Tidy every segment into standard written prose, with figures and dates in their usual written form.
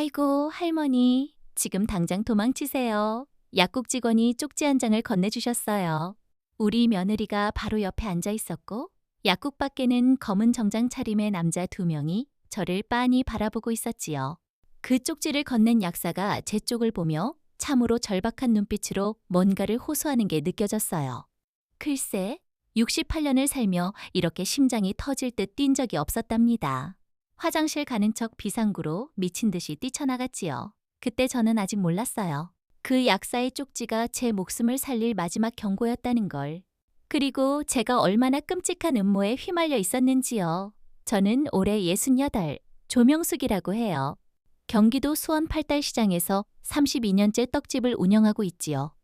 아이고, 할머니. 지금 당장 도망치세요. 약국 직원이 쪽지 한 장을 건네주셨어요. 우리 며느리가 바로 옆에 앉아 있었고, 약국 밖에는 검은 정장 차림의 남자 2명이 저를 빤히 바라보고 있었지요. 그 쪽지를 건넨 약사가 제 쪽을 보며 참으로 절박한 눈빛으로 뭔가를 호소하는 게 느껴졌어요. 글쎄, 68년을 살며 이렇게 심장이 터질 듯 뛴 적이 없었답니다. 화장실 가는 척 비상구로 미친 듯이 뛰쳐나갔지요. 그때 저는 아직 몰랐어요. 그 약사의 쪽지가 제 목숨을 살릴 마지막 경고였다는 걸. 그리고 제가 얼마나 끔찍한 음모에 휘말려 있었는지요. 저는 올해 68, 조명숙이라고 해요. 경기도 수원 팔달시장에서 32년째 떡집을 운영하고 있지요.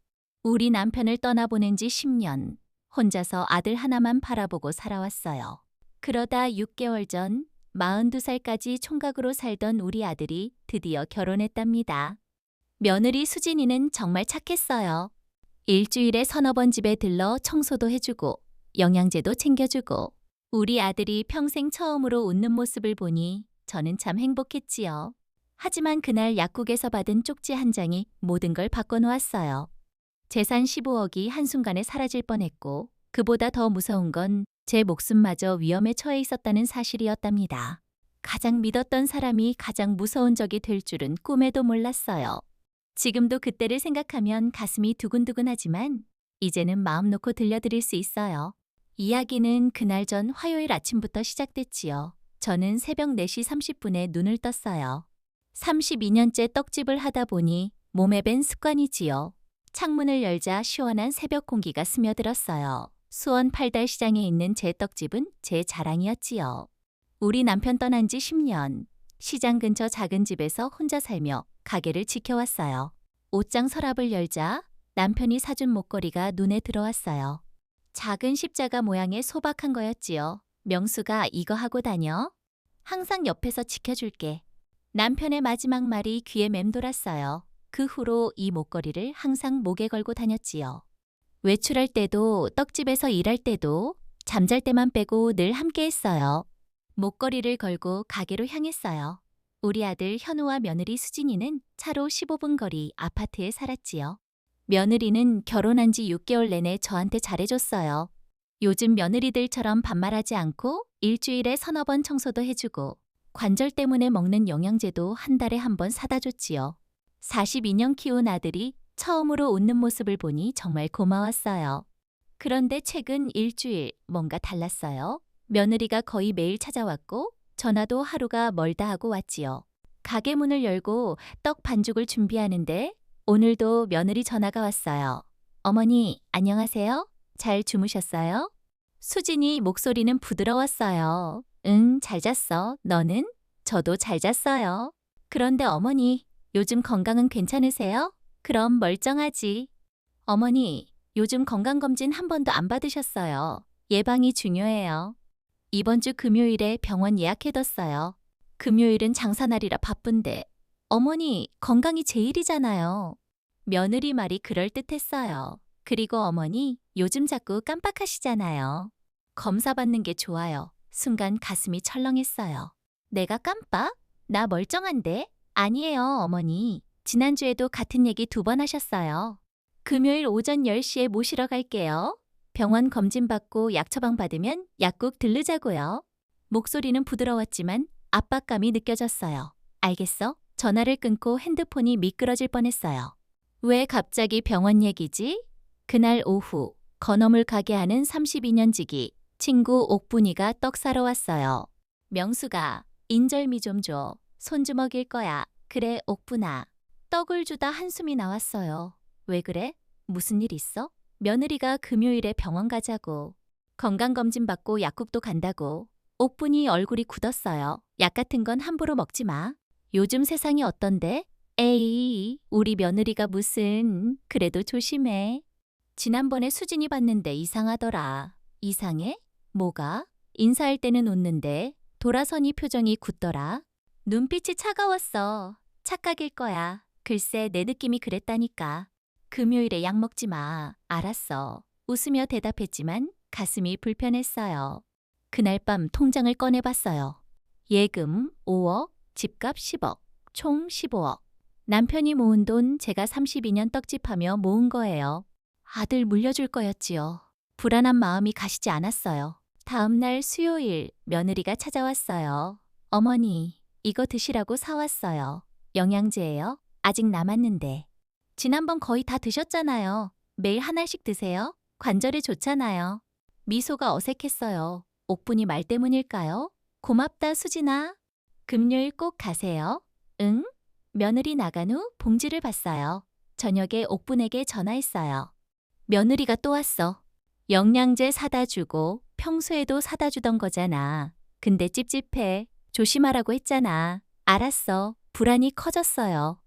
우리 남편을 떠나보낸 지 10년, 혼자서 아들 하나만 바라보고 살아왔어요. 그러다 6개월 전 42살까지 총각으로 살던 우리 아들이 드디어 결혼했답니다. 며느리 수진이는 정말 착했어요. 일주일에 서너 번 집에 들러 청소도 해주고 영양제도 챙겨주고 우리 아들이 평생 처음으로 웃는 모습을 보니 저는 참 행복했지요. 하지만 그날 약국에서 받은 쪽지 한 장이 모든 걸 바꿔놓았어요. 재산 15억이 한순간에 사라질 뻔했고 그보다 더 무서운 건 제 목숨마저 위험에 처해 있었다는 사실이었답니다. 가장 믿었던 사람이 가장 무서운 적이 될 줄은 꿈에도 몰랐어요. 지금도 그때를 생각하면 가슴이 두근두근하지만 이제는 마음 놓고 들려드릴 수 있어요. 이야기는 그날 전 화요일 아침부터 시작됐지요. 저는 새벽 4시 30분에 눈을 떴어요. 32년째 떡집을 하다 보니 몸에 밴 습관이지요. 창문을 열자 시원한 새벽 공기가 스며들었어요. 수원 팔달시장에 있는 제 떡집은 제 자랑이었지요. 우리 남편 떠난 지 10년, 시장 근처 작은 집에서 혼자 살며 가게를 지켜왔어요. 옷장 서랍을 열자 남편이 사준 목걸이가 눈에 들어왔어요. 작은 십자가 모양의 소박한 거였지요. 명수가 이거 하고 다녀? 항상 옆에서 지켜줄게. 남편의 마지막 말이 귀에 맴돌았어요. 그 후로 이 목걸이를 항상 목에 걸고 다녔지요. 외출할 때도 떡집에서 일할 때도 잠잘 때만 빼고 늘 함께 했어요. 목걸이를 걸고 가게로 향했어요. 우리 아들 현우와 며느리 수진이는 차로 15분 거리 아파트에 살았지요. 며느리는 결혼한 지 6개월 내내 저한테 잘해줬어요. 요즘 며느리들처럼 반말하지 않고 일주일에 서너 번 청소도 해주고 관절 때문에 먹는 영양제도 한 달에 한 번 사다 줬지요. 42년 키운 아들이 처음으로 웃는 모습을 보니 정말 고마웠어요. 그런데 최근 일주일 뭔가 달랐어요. 며느리가 거의 매일 찾아왔고 전화도 하루가 멀다 하고 왔지요. 가게 문을 열고 떡 반죽을 준비하는데 오늘도 며느리 전화가 왔어요. 어머니, 안녕하세요? 잘 주무셨어요? 수진이 목소리는 부드러웠어요. 응, 잘 잤어. 너는? 저도 잘 잤어요. 그런데 어머니, 요즘 건강은 괜찮으세요? 그럼 멀쩡하지. 어머니, 요즘 건강검진 한 번도 안 받으셨어요. 예방이 중요해요. 이번 주 금요일에 병원 예약해뒀어요. 금요일은 장사날이라 바쁜데. 어머니, 건강이 제일이잖아요. 며느리 말이 그럴듯했어요. 그리고 어머니, 요즘 자꾸 깜빡하시잖아요. 검사 받는 게 좋아요. 순간 가슴이 철렁했어요. 내가 깜빡? 나 멀쩡한데? 아니에요, 어머니. 지난주에도 같은 얘기 2번 하셨어요. 금요일 오전 10시에 모시러 갈게요. 병원 검진 받고 약 처방 받으면 약국 들르자고요. 목소리는 부드러웠지만 압박감이 느껴졌어요. 알겠어? 전화를 끊고 핸드폰이 미끄러질 뻔했어요. 왜 갑자기 병원 얘기지? 그날 오후 건어물 가게 하는 32년 지기 친구 옥분이가 떡 사러 왔어요. 명수가 인절미 좀 줘. 손주 먹일 거야. 그래, 옥분아. 떡을 주다 한숨이 나왔어요. 왜 그래? 무슨 일 있어? 며느리가 금요일에 병원 가자고. 건강검진 받고 약국도 간다고. 옥분이 얼굴이 굳었어요. 약 같은 건 함부로 먹지 마. 요즘 세상이 어떤데? 에이, 우리 며느리가 무슨. 그래도 조심해. 지난번에 수진이 봤는데 이상하더라. 이상해? 뭐가? 인사할 때는 웃는데 돌아서니 표정이 굳더라. 눈빛이 차가웠어. 착각일 거야. 글쎄 내 느낌이 그랬다니까. 금요일에 약 먹지 마. 알았어. 웃으며 대답했지만 가슴이 불편했어요. 그날 밤 통장을 꺼내봤어요. 예금 5억, 집값 10억, 총 15억. 남편이 모은 돈 제가 32년 떡집하며 모은 거예요. 아들 물려줄 거였지요. 불안한 마음이 가시지 않았어요. 다음 날 수요일 며느리가 찾아왔어요. 어머니, 이거 드시라고 사왔어요. 영양제예요. 아직 남았는데. 지난번 거의 다 드셨잖아요. 매일 한 알씩 드세요. 관절에 좋잖아요. 미소가 어색했어요. 옥분이 말 때문일까요? 고맙다, 수진아. 금요일 꼭 가세요. 응? 며느리 나간 후 봉지를 봤어요. 저녁에 옥분에게 전화했어요. 며느리가 또 왔어. 영양제 사다 주고 평소에도 사다 주던 거잖아. 근데 찝찝해. 조심하라고 했잖아. 알았어. 불안이 커졌어요.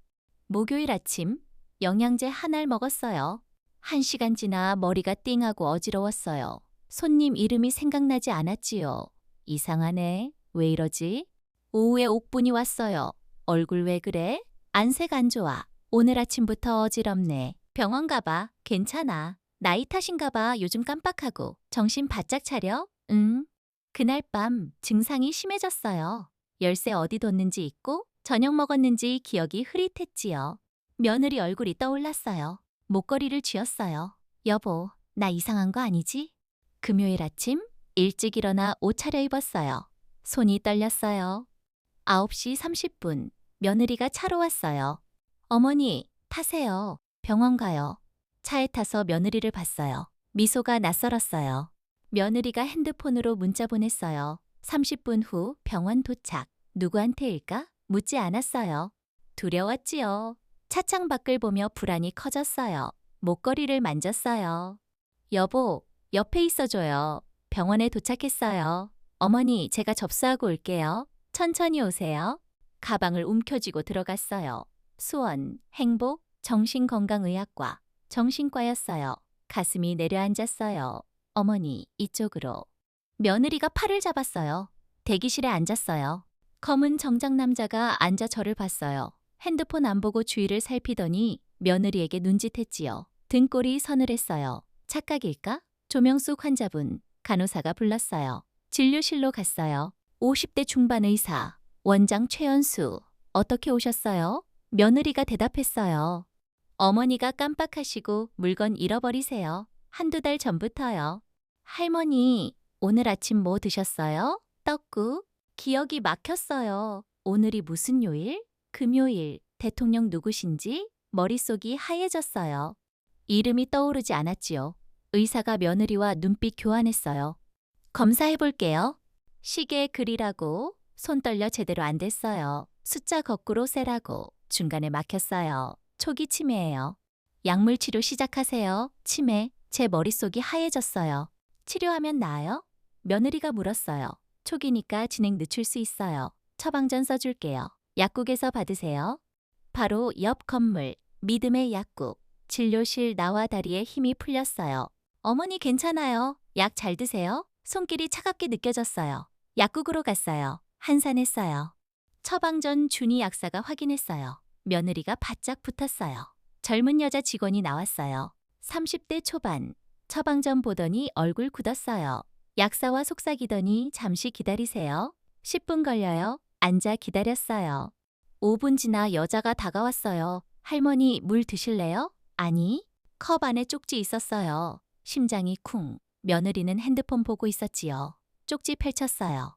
목요일 아침 영양제 한 알 먹었어요. 1시간 지나 머리가 띵하고 어지러웠어요. 손님 이름이 생각나지 않았지요. 이상하네. 왜 이러지? 오후에 옥분이 왔어요. 얼굴 왜 그래? 안색 안 좋아. 오늘 아침부터 어지럽네. 병원 가봐. 괜찮아. 나이 탓인가 봐. 요즘 깜빡하고. 정신 바짝 차려? 응. 그날 밤 증상이 심해졌어요. 열쇠 어디 뒀는지 잊고 저녁 먹었는지 기억이 흐릿했지요. 며느리 얼굴이 떠올랐어요. 목걸이를 쥐었어요. 여보, 나 이상한 거 아니지? 금요일 아침 일찍 일어나 옷 차려입었어요. 손이 떨렸어요. 9시 30분 며느리가 차로 왔어요. 어머니, 타세요. 병원 가요. 차에 타서 며느리를 봤어요. 미소가 낯설었어요. 며느리가 핸드폰으로 문자 보냈어요. 30분 후 병원 도착. 누구한테일까? 묻지 않았어요. 두려웠지요. 차창 밖을 보며 불안이 커졌어요. 목걸이를 만졌어요. 여보, 옆에 있어줘요. 병원에 도착했어요. 어머니, 제가 접수하고 올게요. 천천히 오세요. 가방을 움켜쥐고 들어갔어요. 수원, 행복, 정신건강의학과, 정신과였어요. 가슴이 내려앉았어요. 어머니, 이쪽으로. 며느리가 팔을 잡았어요. 대기실에 앉았어요. 검은 정장 남자가 앉아 저를 봤어요. 핸드폰 안 보고 주위를 살피더니 며느리에게 눈짓했지요. 등골이 서늘했어요. 착각일까? 조명숙 환자분, 간호사가 불렀어요. 진료실로 갔어요. 50대 중반 의사, 원장 최연수. 어떻게 오셨어요? 며느리가 대답했어요. 어머니가 깜빡하시고 물건 잃어버리세요. 한두 달 전부터요. 할머니, 오늘 아침 뭐 드셨어요? 떡국. 기억이 막혔어요. 오늘이 무슨 요일? 금요일. 대통령 누구신지 머릿속이 하얘졌어요. 이름이 떠오르지 않았지요. 의사가 며느리와 눈빛 교환했어요. 검사해볼게요. 시계 그리라고. 손 떨려 제대로 안 됐어요. 숫자 거꾸로 세라고. 중간에 막혔어요. 초기 치매예요. 약물 치료 시작하세요. 치매. 제 머릿속이 하얘졌어요. 치료하면 나아요? 며느리가 물었어요. 초기니까 진행 늦출 수 있어요. 처방전 써줄게요. 약국에서 받으세요. 바로 옆 건물, 믿음의 약국. 진료실 나와 다리에 힘이 풀렸어요. 어머니 괜찮아요. 약 잘 드세요. 손길이 차갑게 느껴졌어요. 약국으로 갔어요. 한산했어요. 처방전 준이 약사가 확인했어요. 며느리가 바짝 붙었어요. 젊은 여자 직원이 나왔어요. 30대 초반. 처방전 보더니 얼굴 굳었어요. 약사와 속삭이더니 잠시 기다리세요. 10분 걸려요. 앉아 기다렸어요. 5분 지나 여자가 다가왔어요. 할머니 물 드실래요? 아니. 컵 안에 쪽지 있었어요. 심장이 쿵. 며느리는 핸드폰 보고 있었지요. 쪽지 펼쳤어요.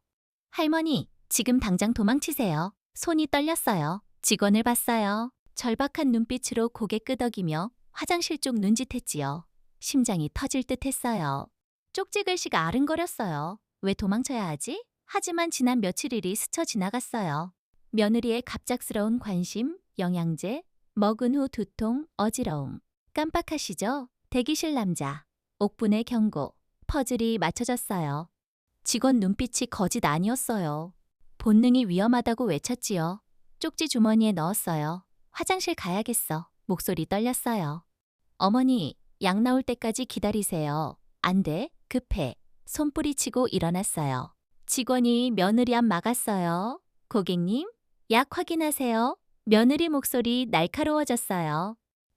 할머니, 지금 당장 도망치세요. 손이 떨렸어요. 직원을 봤어요. 절박한 눈빛으로 고개 끄덕이며 화장실 쪽 눈짓했지요. 심장이 터질 듯 했어요. 쪽지 글씨가 아른거렸어요. 왜 도망쳐야 하지? 하지만 지난 며칠일이 스쳐 지나갔어요. 며느리의 갑작스러운 관심, 영양제, 먹은 후 두통, 어지러움. 깜빡하시죠? 대기실 남자. 옥분의 경고. 퍼즐이 맞춰졌어요. 직원 눈빛이 거짓 아니었어요. 본능이 위험하다고 외쳤지요. 쪽지 주머니에 넣었어요. 화장실 가야겠어. 목소리 떨렸어요. 어머니, 약 나올 때까지 기다리세요. 안 돼. 급해. 손뿌리치고 일어났어요. 직원이 며느리 앞 막았어요. 고객님, 약 확인하세요. 며느리 목소리 날카로워졌어요.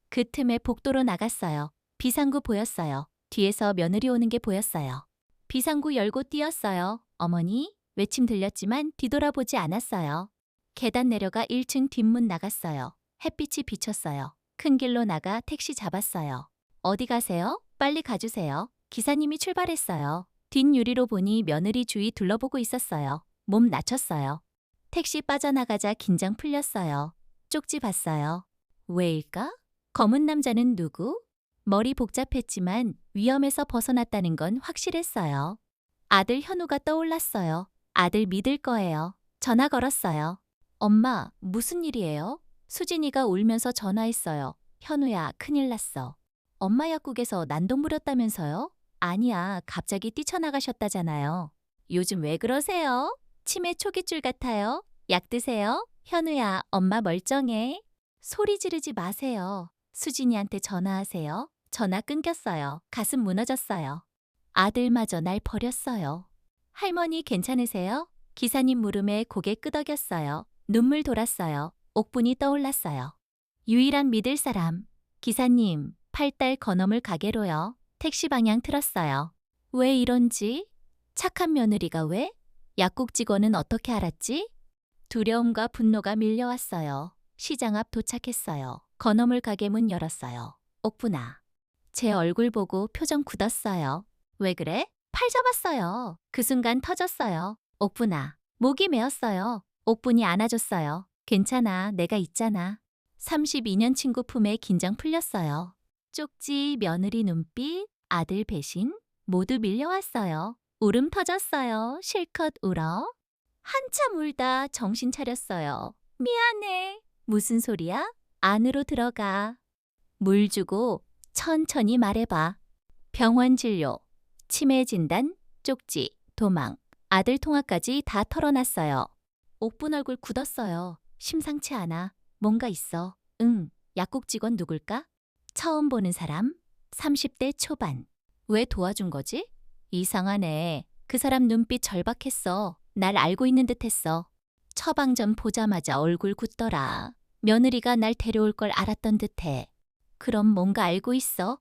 그 틈에 복도로 나갔어요. 비상구 보였어요. 뒤에서 며느리 오는 게 보였어요. 비상구 열고 뛰었어요. 어머니, 외침 들렸지만 뒤돌아보지 않았어요. 계단 내려가 1층 뒷문 나갔어요. 햇빛이 비쳤어요. 큰 길로 나가 택시 잡았어요. 어디 가세요? 빨리 가주세요. 기사님이 출발했어요. 뒷유리로 보니 며느리 주위 둘러보고 있었어요. 몸 낮췄어요. 택시 빠져나가자 긴장 풀렸어요. 쪽지 봤어요. 왜일까? 검은 남자는 누구? 머리 복잡했지만 위험에서 벗어났다는 건 확실했어요. 아들 현우가 떠올랐어요. 아들 믿을 거예요. 전화 걸었어요. 엄마, 무슨 일이에요? 수진이가 울면서 전화했어요. 현우야, 큰일 났어. 엄마 약국에서 난동 부렸다면서요? 아니야, 갑자기 뛰쳐나가셨다잖아요. 요즘 왜 그러세요? 치매 초기줄 같아요. 약 드세요. 현우야, 엄마 멀쩡해. 소리 지르지 마세요. 수진이한테 전화하세요. 전화 끊겼어요. 가슴 무너졌어요. 아들마저 날 버렸어요. 할머니 괜찮으세요? 기사님 물음에 고개 끄덕였어요. 눈물 돌았어요. 옥분이 떠올랐어요. 유일한 믿을 사람. 기사님, 8달 건어물 가게로요. 택시 방향 틀었어요. 왜 이런지? 착한 며느리가 왜? 약국 직원은 어떻게 알았지? 두려움과 분노가 밀려왔어요. 시장 앞 도착했어요. 건어물 가게 문 열었어요. 옥분아. 제 얼굴 보고 표정 굳었어요. 왜 그래? 팔 잡았어요. 그 순간 터졌어요. 옥분아. 목이 메었어요. 옥분이 안아줬어요. 괜찮아. 내가 있잖아. 32년 친구 품에 긴장 풀렸어요. 쪽지, 며느리 눈빛, 아들 배신 모두 밀려왔어요. 울음 터졌어요. 실컷 울어. 한참 울다 정신 차렸어요. 미안해. 무슨 소리야? 안으로 들어가. 물 주고 천천히 말해봐. 병원 진료, 치매 진단, 쪽지, 도망, 아들 통화까지 다 털어놨어요. 옥분 얼굴 굳었어요. 심상치 않아. 뭔가 있어. 응, 약국 직원 누굴까? 처음 보는 사람? 30대 초반. 왜 도와준 거지? 이상하네. 그 사람 눈빛 절박했어. 날 알고 있는 듯 했어. 처방전 보자마자 얼굴 굳더라. 며느리가 날 데려올 걸 알았던 듯해. 그럼 뭔가 알고 있어?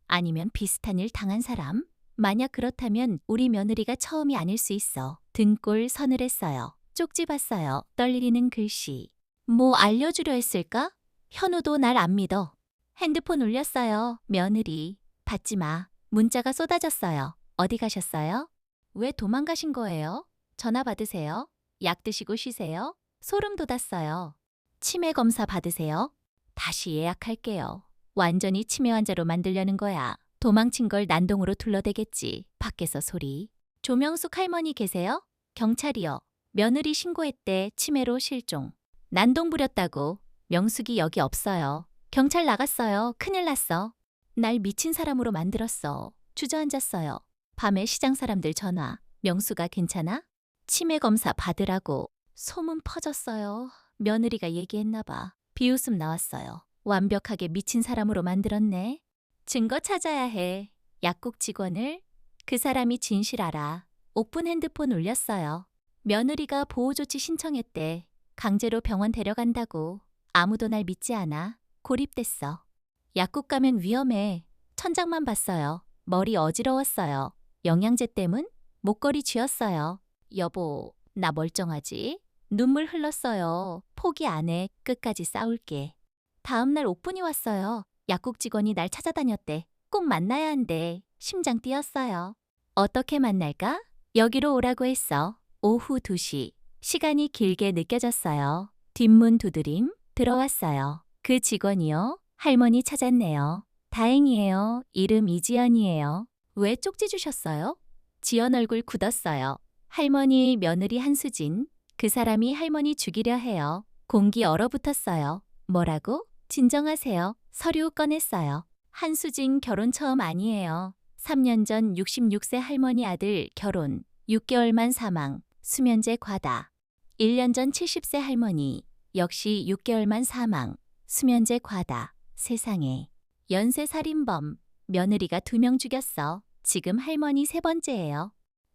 아니면 비슷한 일 당한 사람? 만약 그렇다면 우리 며느리가 처음이 아닐 수 있어. 등골 서늘했어요. 쪽지 봤어요. 떨리는 글씨. 뭐 알려주려 했을까? 현우도 날 안 믿어. 핸드폰 울렸어요. 며느리. 받지 마. 문자가 쏟아졌어요. 어디 가셨어요? 왜 도망가신 거예요? 전화 받으세요. 약 드시고 쉬세요. 소름 돋았어요. 치매 검사 받으세요. 다시 예약할게요. 완전히 치매 환자로 만들려는 거야. 도망친 걸 난동으로 둘러대겠지. 밖에서 소리. 조명숙 할머니 계세요? 경찰이요. 며느리 신고했대. 치매로 실종. 난동 부렸다고. 명숙이 여기 없어요. 경찰 나갔어요. 큰일 났어. 날 미친 사람으로 만들었어. 주저앉았어요. 밤에 시장 사람들 전화. 명수가 괜찮아? 치매 검사 받으라고. 소문 퍼졌어요. 며느리가 얘기했나 봐. 비웃음 나왔어요. 완벽하게 미친 사람으로 만들었네. 증거 찾아야 해. 약국 직원을. 그 사람이 진실 알아. 옥분 핸드폰 울렸어요. 며느리가 보호조치 신청했대. 강제로 병원 데려간다고. 아무도 날 믿지 않아. 고립됐어. 약국 가면 위험해. 천장만 봤어요. 머리 어지러웠어요. 영양제 때문? 목걸이 쥐었어요. 여보, 나 멀쩡하지? 눈물 흘렀어요. 포기 안 해. 끝까지 싸울게. 다음날 옥분이 왔어요. 약국 직원이 날 찾아다녔대. 꼭 만나야 한대. 심장 뛰었어요. 어떻게 만날까? 여기로 오라고 했어. 오후 2시. 시간이 길게 느껴졌어요. 뒷문 두드림. 들어왔어요. 그 직원이요? 할머니 찾았네요. 다행이에요. 이름 이지연이에요. 왜 쪽지 주셨어요? 지연 얼굴 굳었어요. 할머니 며느리 한수진. 그 사람이 할머니 죽이려 해요. 공기 얼어붙었어요. 뭐라고? 진정하세요. 서류 꺼냈어요. 한수진 결혼 처음 아니에요. 3년 전 66세 할머니 아들 결혼. 6개월만 사망. 수면제 과다. 1년 전 70세 할머니. 역시 6개월만 사망. 수면제 과다. 세상에. 연쇄 살인범. 며느리가 2명 죽였어. 지금 할머니 3번째예요.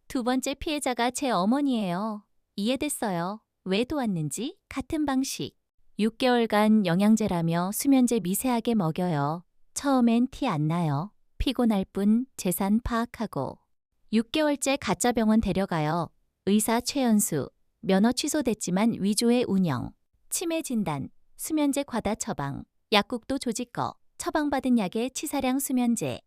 2번째 피해자가 제 어머니예요. 이해됐어요. 왜 도왔는지 같은 방식. 6개월간 영양제라며 수면제 미세하게 먹여요. 처음엔 티 안 나요. 피곤할 뿐 재산 파악하고. 6개월째 가짜 병원 데려가요. 의사 최연수. 면허 취소됐지만 위조의 운영. 치매 진단, 수면제 과다 처방, 약국도 조직거, 처방받은 약의 치사량 수면제.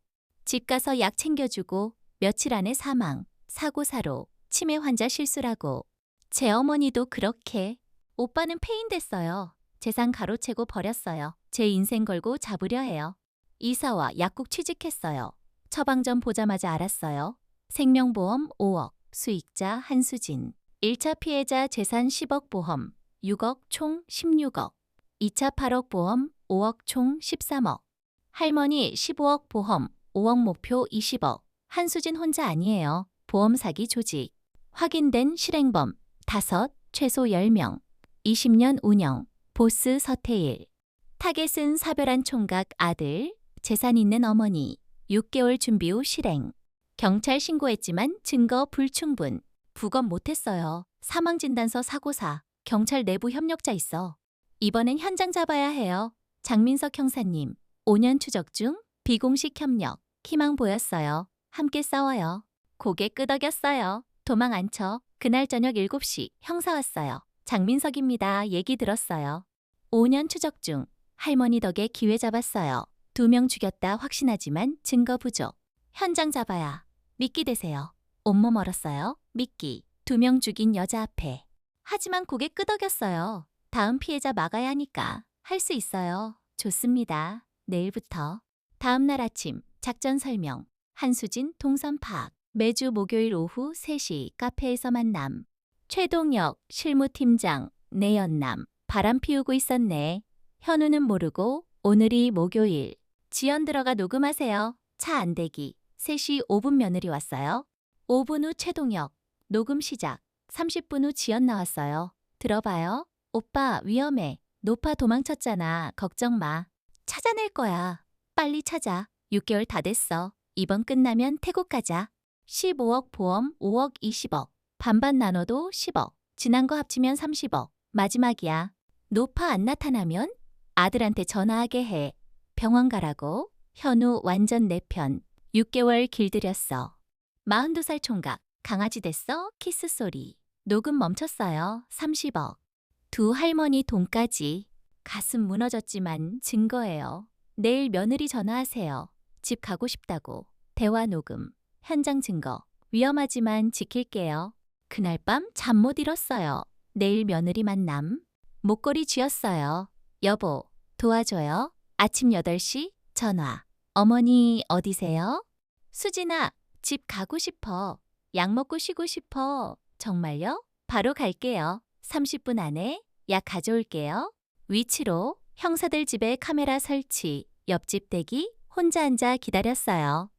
집 가서 약 챙겨주고 며칠 안에 사망, 사고 사로, 치매 환자 실수라고. 제 어머니도 그렇게. 오빠는 폐인됐어요. 재산 가로채고 버렸어요. 제 인생 걸고 잡으려 해요. 이사와 약국 취직했어요. 처방전 보자마자 알았어요. 생명보험 5억, 수익자 한수진. 1차 피해자 재산 10억 보험, 6억 총 16억. 2차 8억 보험, 5억 총 13억. 할머니 15억 보험, 5억 목표 20억. 한수진 혼자 아니에요. 보험 사기 조직. 확인된 실행범 5, 최소 10명. 20년 운영, 보스 서태일. 타겟은 사별한 총각 아들, 재산 있는 어머니. 6개월 준비 후 실행. 경찰 신고했지만 증거 불충분. 부검 못했어요. 사망진단서 사고사. 경찰 내부 협력자 있어. 이번엔 현장 잡아야 해요. 장민석 형사님. 5년 추적 중 비공식 협력. 희망 보였어요. 함께 싸워요. 고개 끄덕였어요. 도망 안 쳐. 그날 저녁 7시 형사 왔어요. 장민석입니다. 얘기 들었어요. 5년 추적 중 할머니 덕에 기회 잡았어요. 2명 죽였다 확신하지만 증거 부족. 현장 잡아야. 미끼 되세요. 온몸 얼었어요. 미끼. 2명 죽인 여자 앞에. 하지만 고개 끄덕였어요. 다음 피해자 막아야 하니까. 할 수 있어요. 좋습니다. 내일부터. 다음 날 아침 작전 설명. 한수진 동선 파악. 매주 목요일 오후 3시 카페에서 만남. 최동혁 실무팀장 내연남. 바람 피우고 있었네. 현우는 모르고 오늘이 목요일. 지연 들어가 녹음하세요. 차 안 대기. 3시 5분 며느리 왔어요. 5분 후 최동혁. 녹음 시작. 30분 후 지연 나왔어요. 들어봐요. 오빠 위험해. 노파 도망쳤잖아. 걱정 마. 찾아낼 거야. 빨리 찾아. 6개월 다 됐어. 이번 끝나면 태국 가자. 15억 보험 5억 20억. 반반 나눠도 10억. 지난 거 합치면 30억. 마지막이야. 노파 안 나타나면 아들한테 전화하게 해. 병원 가라고. 현우 완전 내 편. 6개월 길들였어. 42살 총각. 강아지 됐어? 키스 소리. 녹음 멈췄어요. 30억. 두 할머니 돈까지. 가슴 무너졌지만 증거예요. 내일 며느리 전화하세요. 집 가고 싶다고. 대화 녹음. 현장 증거. 위험하지만 지킬게요. 그날 밤 잠 못 잃었어요. 내일 며느리 만남. 목걸이 쥐었어요. 여보, 도와줘요. 아침 8시 전화. 어머니 어디세요? 수진아, 집 가고 싶어. 약 먹고 쉬고 싶어. 정말요? 바로 갈게요. 30분 안에 약 가져올게요. 위치로 형사들 집에 카메라 설치. 옆집 대기 혼자 앉아 기다렸어요.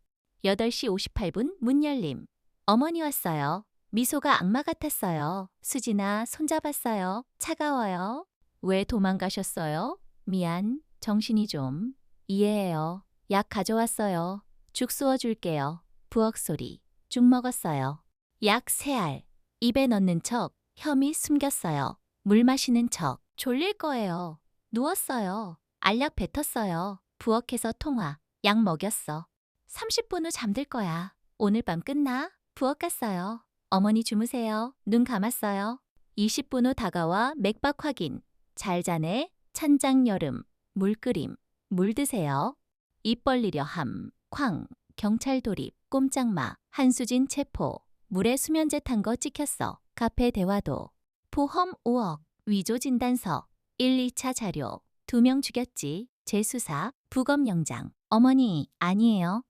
8시 58분 문 열림. 어머니 왔어요. 미소가 악마 같았어요. 수진아, 손잡았어요. 차가워요. 왜 도망가셨어요? 미안, 정신이 좀. 이해해요. 약 가져왔어요. 죽 쏘아줄게요. 부엌 소리. 죽 먹었어요. 약 3알. 입에 넣는 척, 혐의 숨겼어요. 물 마시는 척. 졸릴 거예요. 누웠어요. 알약 뱉었어요. 부엌에서 통화. 약 먹였어. 30분 후 잠들 거야. 오늘 밤 끝나? 부엌 갔어요. 어머니 주무세요. 눈 감았어요. 20분 후 다가와 맥박 확인. 잘 자네. 찬장 여름. 물 끓임. 물 드세요. 입 벌리려 함. 쾅. 경찰 돌입. 꼼짝마. 한수진 체포. 물에 수면제 탄 거 찍혔어. 카페 대화도. 보험 5억. 위조 진단서. 1, 2차 자료. 2명 죽였지. 재수사. 부검 영장. 어머니, 아니에요.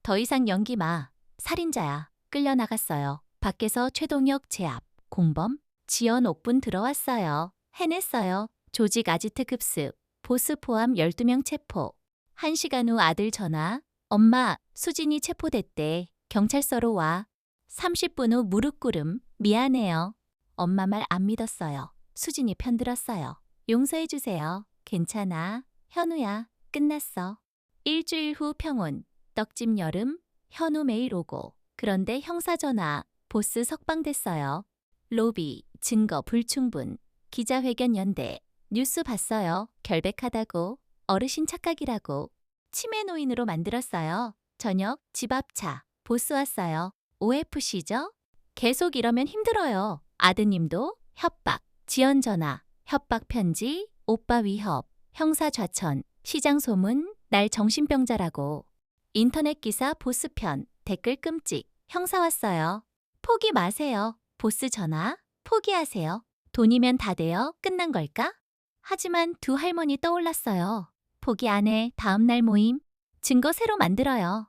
더 이상 연기 마. 살인자야. 끌려나갔어요. 밖에서 최동혁 제압. 공범. 지연 옥분 들어왔어요. 해냈어요. 조직 아지트 급습. 보스 포함 12명 체포. 1시간 후 아들 전화. 엄마, 수진이 체포됐대. 경찰서로 와. 30분 후 무릎 꿇음. 미안해요. 엄마 말 안 믿었어요. 수진이 편들었어요. 용서해주세요. 괜찮아. 현우야. 끝났어. 일주일 후 평온. 떡집 여름. 현우 매일 오고. 그런데 형사 전화. 보스 석방됐어요. 로비. 증거 불충분. 기자회견 연대. 뉴스 봤어요. 결백하다고. 어르신 착각이라고. 치매 노인으로 만들었어요. 저녁 집 앞차. 보스 왔어요. OFC죠? 계속 이러면 힘들어요. 아드님도 협박, 지연 전화, 협박 편지, 오빠 위협, 형사 좌천, 시장 소문, 날 정신병자라고. 인터넷 기사 보스편, 댓글 끔찍, 형사 왔어요. 포기 마세요. 보스 전화, 포기하세요. 돈이면 다 돼요. 끝난 걸까? 하지만 두 할머니 떠올랐어요. 포기 안 해. 다음날 모임. 증거 새로 만들어요.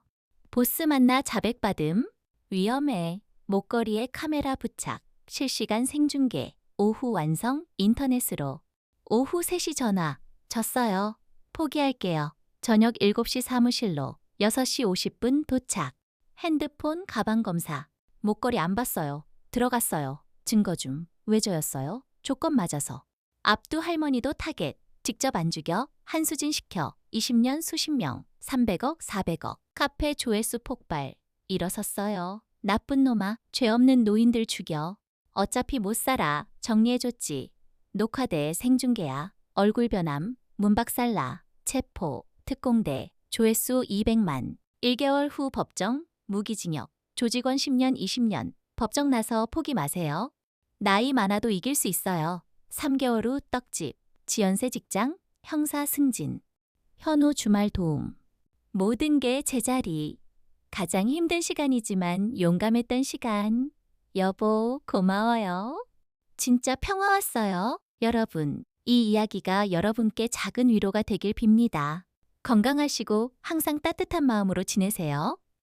보스 만나 자백받음. 위험해. 목걸이에 카메라 부착. 실시간 생중계. 오후 완성. 인터넷으로. 오후 3시 전화. 졌어요. 포기할게요. 저녁 7시 사무실로. 6시 50분 도착. 핸드폰 가방 검사. 목걸이 안 봤어요. 들어갔어요. 증거 좀. 왜 저였어요? 조건 맞아서. 압두 할머니도 타겟. 직접 안 죽여. 한수진 시켜. 20년 수십 명. 300억, 400억. 카페 조회수 폭발. 일어섰어요. 나쁜 놈아. 죄 없는 노인들 죽여. 어차피 못 살아. 정리해줬지. 녹화돼 생중계야. 얼굴 변함. 문박살나. 체포. 특공대. 조회수 200만. 1개월 후 법정. 무기징역. 조직원 10년, 20년. 법정 나서 포기 마세요. 나이 많아도 이길 수 있어요. 3개월 후 떡집. 지연세 직장. 형사 승진. 현우 주말 도움. 모든 게 제자리. 가장 힘든 시간이지만 용감했던 시간. 여보, 고마워요. 진짜 평화 왔어요. 여러분, 이 이야기가 여러분께 작은 위로가 되길 빕니다. 건강하시고 항상 따뜻한 마음으로 지내세요.